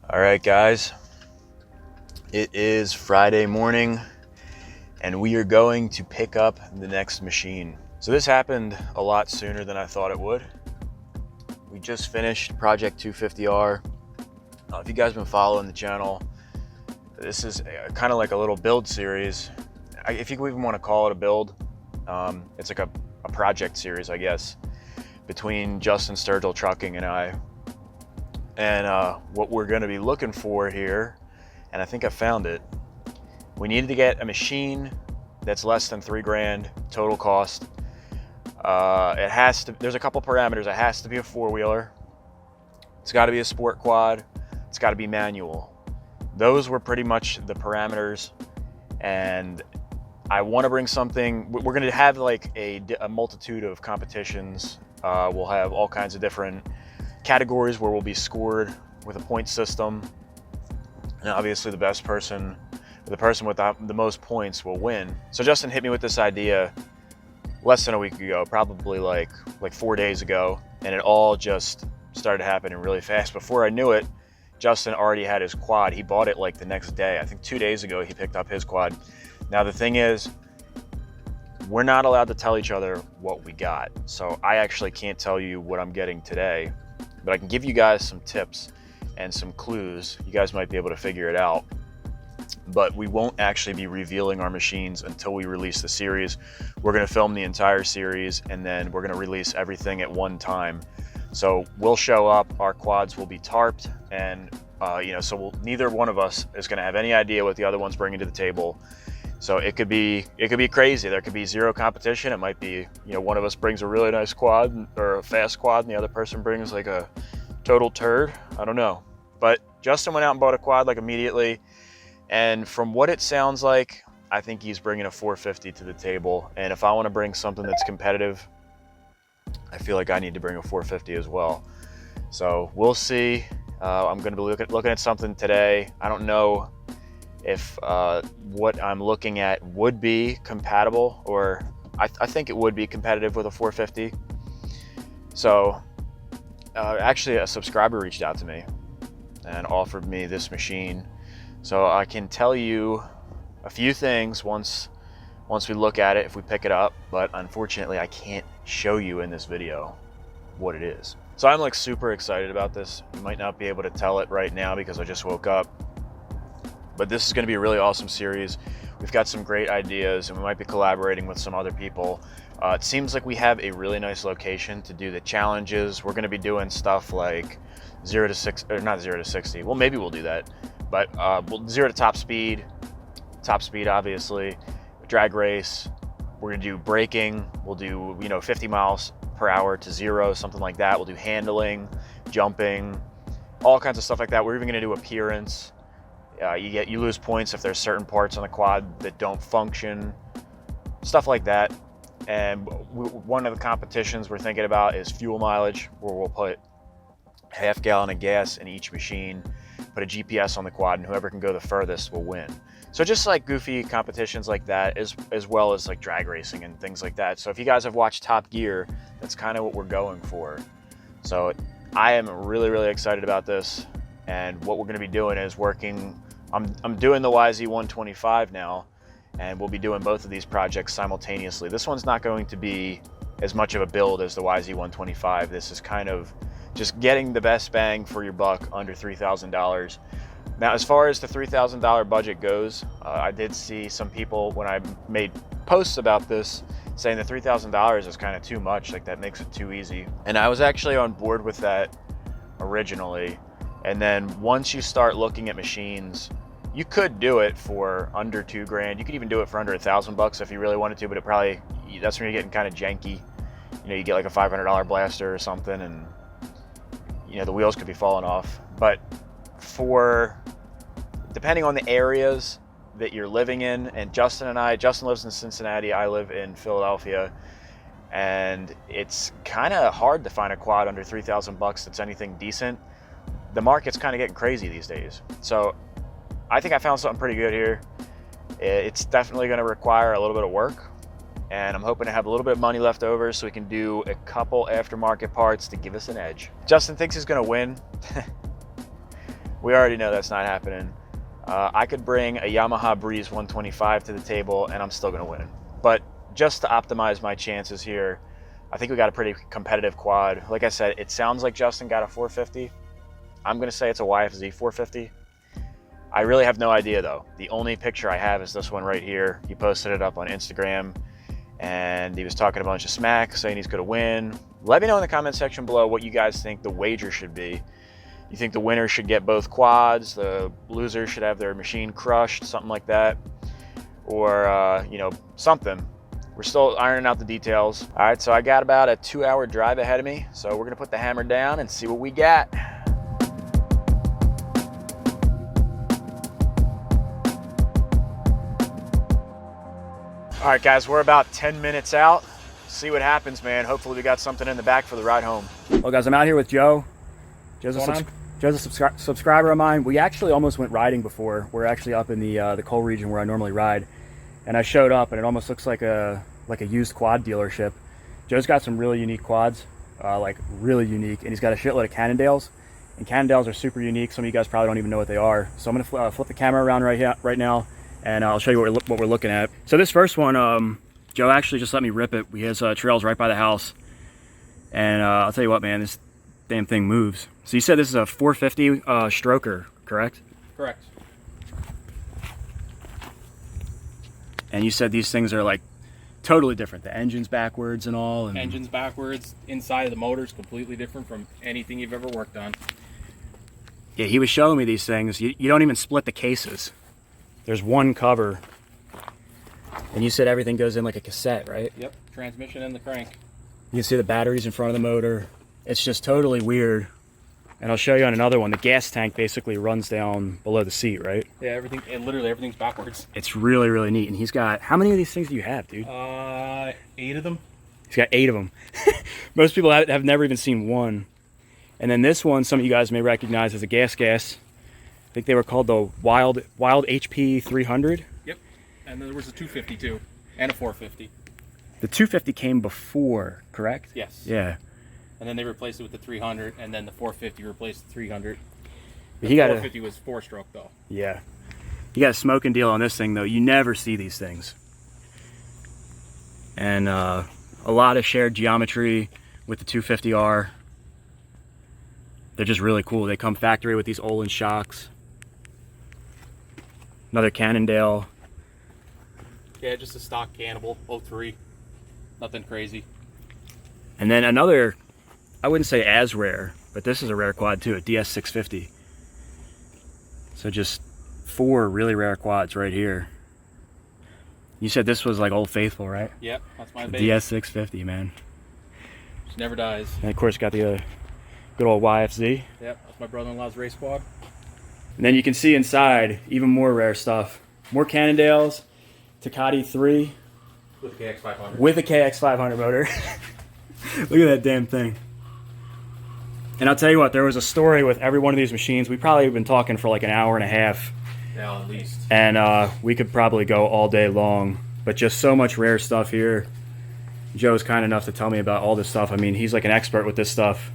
All right, guys, it is Friday morning and we are going to pick up the next machine. So this happened a lot sooner than I thought it would. We just finished Project 250R. If you guys have been following the channel, this is kind of like a little build series. If you even want to call it a build, it's like a project series, I guess, between Sturgill Trucking and I. And what we're going to be looking for here, and I think I found it, we needed to get a machine that's less than $3,000 total cost. It has to, there's a couple parameters. It has to be a four-wheeler. It's got to be a sport quad. It's got to be manual. Those were pretty much the parameters. And I want to bring something. We're going to have like a multitude of competitions. We'll have all kinds of different categories where we'll be scored with a point system, and obviously the person with the most points will win. So Justin hit me with this idea less than a week ago, probably like 4 days ago, and it all just started happening really fast. Before I knew it, Justin already had his quad. He bought it like the next day. I think 2 days ago he picked up his quad. Now the thing is, we're not allowed to tell each other what we got, so I actually can't tell you what I'm getting today, but I can give you guys some tips and some clues. You guys might be able to figure it out, but we won't actually be revealing our machines until we release the series. We're going to film the entire series and then we're going to release everything at one time. So we'll show up, our quads will be tarped, and so neither one of us is going to have any idea what the other one's bringing to the table. So it could be crazy. There could be zero competition. It might be, one of us brings a really nice quad or a fast quad and the other person brings like a total turd. I don't know. But Justin went out and bought a quad like immediately. And from what it sounds like, I think he's bringing a 450 to the table. And if I want to bring something that's competitive, I feel like I need to bring a 450 as well. So we'll see. I'm going to be looking at something today. I don't know if what I'm looking at would be compatible, or I think it would be competitive with a 450. So actually a subscriber reached out to me and offered me this machine. So I can tell you a few things once we look at it, if we pick it up, but unfortunately I can't show you in this video what it is. So I'm like super excited about this. You might not be able to tell it right now because I just woke up. But this is going to be a really awesome series. We've got some great ideas and we might be collaborating with some other people. It seems like we have a really nice location to do the challenges. We're going to be doing stuff like 0 to 6, or not 0 to 60. Well, maybe we'll do that. But 0 to top speed obviously, drag race. We're going to do braking. We'll do 50 miles per hour to 0, something like that. We'll do handling, jumping, all kinds of stuff like that. We're even going to do appearance. You lose points if there's certain parts on the quad that don't function, stuff like that. And one of the competitions we're thinking about is fuel mileage, where we'll put half gallon of gas in each machine, put a GPS on the quad, and whoever can go the furthest will win. So just like goofy competitions like that, as well as like drag racing and things like that. So if you guys have watched Top Gear, that's kind of what we're going for. So I am really, really excited about this. And what we're going to be doing is working. I'm doing the YZ125 now, and we'll be doing both of these projects simultaneously. This one's not going to be as much of a build as the YZ125. This is kind of just getting the best bang for your buck under $3,000. Now, as far as the $3,000 budget goes, I did see some people when I made posts about this saying that $3,000 is kind of too much, like that makes it too easy. And I was actually on board with that originally. And then once you start looking at machines, you could do it for under $2,000. You could even do it for under $1,000 if you really wanted to, but that's when you're getting kind of janky. You get like a $500 blaster or something, and the wheels could be falling off. But depending on the areas that you're living in, and Justin lives in Cincinnati, I live in Philadelphia, and it's kind of hard to find a quad under $3,000 that's anything decent. The market's kind of getting crazy these days. So I think I found something pretty good here. It's definitely going to require a little bit of work, and I'm hoping to have a little bit of money left over so we can do a couple aftermarket parts to give us an edge. Justin thinks he's going to win. We already know that's not happening. I could bring a Yamaha Breeze 125 to the table and I'm still gonna win. But just to optimize my chances here, I think we got a pretty competitive quad. Like I said, it sounds like Justin got a 450. I'm gonna say it's a YFZ 450. I really have no idea though. The only picture I have is this one right here. He posted it up on Instagram and he was talking a bunch of smack, saying he's gonna win. Let me know in the comment section below what you guys think the wager should be. You think the winner should get both quads, the loser should have their machine crushed, something like that, or you know, something. We're still ironing out the details. All right, so I got about a 2-hour drive ahead of me, so we're gonna put the hammer down and see what we got. All right, guys, we're about 10 minutes out. See what happens, man. Hopefully we got something in the back for the ride home. Well, guys, I'm out here with Joe. Joe's a subscriber of mine. We actually almost went riding before. We're actually up in the coal region where I normally ride. And I showed up and it almost looks like a used quad dealership. Joe's got some really unique quads, like really unique. And he's got a shitload of Cannondales. And Cannondales are super unique. Some of you guys probably don't even know what they are. So I'm gonna flip the camera around right now. And I'll show you what we're looking at. So this first one, Joe actually just let me rip it. He has trails right by the house. And I'll tell you what, man, this damn thing moves. So you said this is a 450 stroker, correct? Correct. And you said these things are like totally different. The engine's backwards and all. And engine's backwards. Inside of the motor's completely different from anything you've ever worked on. Yeah, he was showing me these things. You don't even split the cases. There's one cover. And you said everything goes in like a cassette, right? Yep, transmission and the crank. You can see the batteries in front of the motor. It's just totally weird. And I'll show you on another one. The gas tank basically runs down below the seat, right? Yeah, everything, and literally everything's backwards. It's really, really neat. And he's got, how many of these things do you have, dude? 8 of them. He's got 8 of them. Most people have never even seen one. And then this one, some of you guys may recognize as a gas. I think they were called the Wild HP 300. Yep. And then there was a 250 too, and a 450. The 250 came before, correct? Yes. Yeah. And then they replaced it with the 300, and then the 450 replaced the 300. The 450 was 4-stroke though. Yeah. You got a smoking deal on this thing though. You never see these things. And a lot of shared geometry with the 250R. They're just really cool. They come factory with these Olin shocks. Another Cannondale. Yeah, just a stock Cannibal 03. Nothing crazy. And then another, I wouldn't say as rare, but this is a rare quad too, a DS650. So just 4 really rare quads right here. You said this was like Old Faithful, right? Yep, that's my baby. DS650, man. She never dies. And of course got the good old YFZ. Yep, that's my brother-in-law's race quad. And then you can see inside even more rare stuff. More Cannondales, Takati 3. With a KX500. With a KX500 motor. Look at that damn thing. And I'll tell you what, there was a story with every one of these machines. We probably have been talking for like an hour and a half. Yeah, at least. And we could probably go all day long. But just so much rare stuff here. Joe's kind enough to tell me about all this stuff. I mean, he's like an expert with this stuff.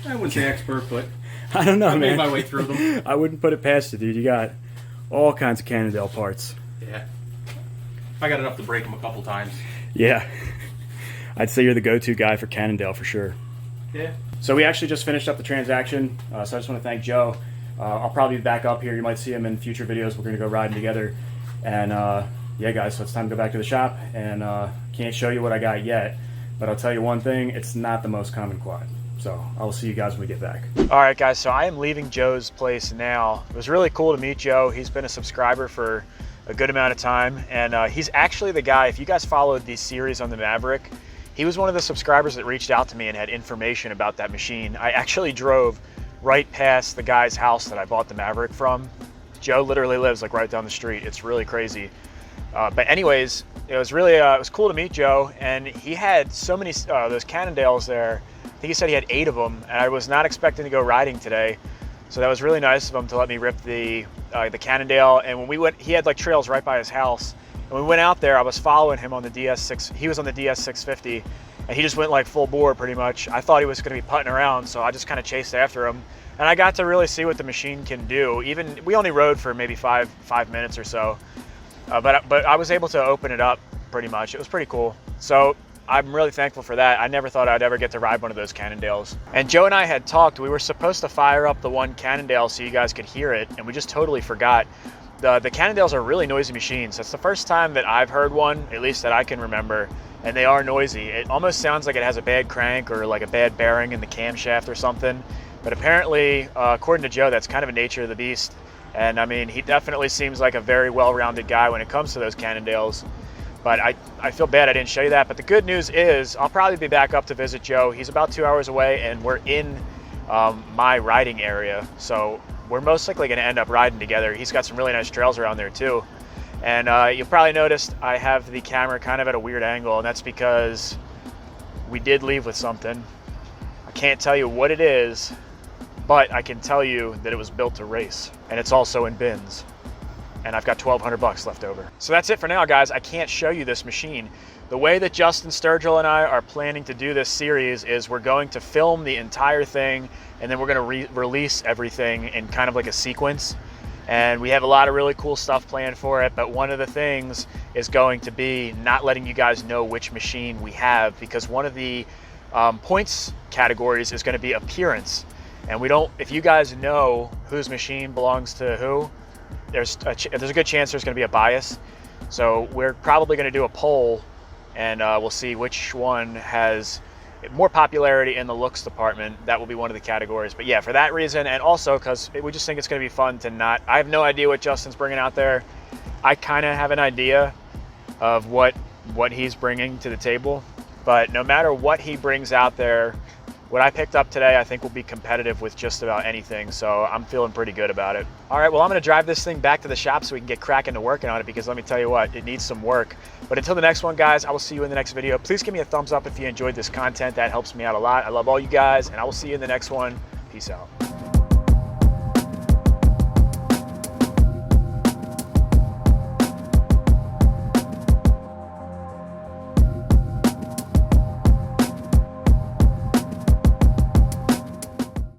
I wouldn't say expert, but I don't know, I man. made my way through them. I wouldn't put it past you, dude. You got all kinds of Cannondale parts. Yeah. I got enough to break them a couple times. Yeah. I'd say you're the go-to guy for Cannondale for sure. Yeah. So we actually just finished up the transaction. So I just want to thank Joe. I'll probably be back up here. You might see him in future videos. We're going to go riding together. And yeah, guys, so it's time to go back to the shop. And can't show you what I got yet. But I'll tell you one thing. It's not the most common quad. So I'll see you guys when we get back. All right, guys. So I am leaving Joe's place now. It was really cool to meet Joe. He's been a subscriber for a good amount of time. And he's actually the guy, if you guys followed the series on the Maverick, he was one of the subscribers that reached out to me and had information about that machine. I actually drove right past the guy's house that I bought the Maverick from. Joe literally lives like right down the street. It's really crazy. But anyways, it was really, it was cool to meet Joe. And he had so many, those Cannondales there. I think he said he had 8 of them, and I was not expecting to go riding today. So that was really nice of him to let me rip the Cannondale. And when we went, he had like trails right by his house. And we went out there, I was following him on the DS6, he was on the DS650, and he just went like full bore pretty much. I thought he was going to be putting around, so I just kind of chased after him, and I got to really see what the machine can do. Even we only rode for maybe five minutes or so, but I was able to open it up pretty much. It was pretty cool. So I'm really thankful for that. I never thought I'd ever get to ride one of those Cannondales. And Joe and I had talked, we were supposed to fire up the one Cannondale so you guys could hear it, and we just totally forgot. The Cannondales are really noisy machines. That's the first time that I've heard one, at least that I can remember, and they are noisy. It almost sounds like it has a bad crank or like a bad bearing in the camshaft or something. But apparently, according to Joe, that's kind of a nature of the beast. And I mean, he definitely seems like a very well-rounded guy when it comes to those Cannondales. But I feel bad I didn't show you that. But the good news is I'll probably be back up to visit Joe. He's about 2 hours away, and we're in my riding area. So we're most likely going to end up riding together. He's got some really nice trails around there too. And you'll probably noticed I have the camera kind of at a weird angle, and that's because we did leave with something. I can't tell you what it is, but I can tell you that it was built to race, and it's also in bins. And I've got $1,200 left over. So that's it for now, guys. I can't show you this machine. The way that Justin Sturgill and I are planning to do this series is we're going to film the entire thing, and then we're going to release everything in kind of like a sequence. And we have a lot of really cool stuff planned for it, but one of the things is going to be not letting you guys know which machine we have, because one of the points categories is going to be appearance. And we don't, if you guys know whose machine belongs to who, there's a good chance there's going to be a bias. So we're probably going to do a poll, and we'll see which one has more popularity in the looks department. That will be one of the categories. But yeah, for that reason, and also because we just think it's going to be fun to not, I have no idea what Justin's bringing out there. I kind of have an idea of what he's bringing to the table, but no matter what he brings out there, what I picked up today, I think will be competitive with just about anything, so I'm feeling pretty good about it. All right, well, I'm gonna drive this thing back to the shop so we can get cracking to working on it, because let me tell you what, it needs some work. But until the next one, guys, I will see you in the next video. Please give me a thumbs up if you enjoyed this content. That helps me out a lot. I love all you guys, and I will see you in the next one. Peace out.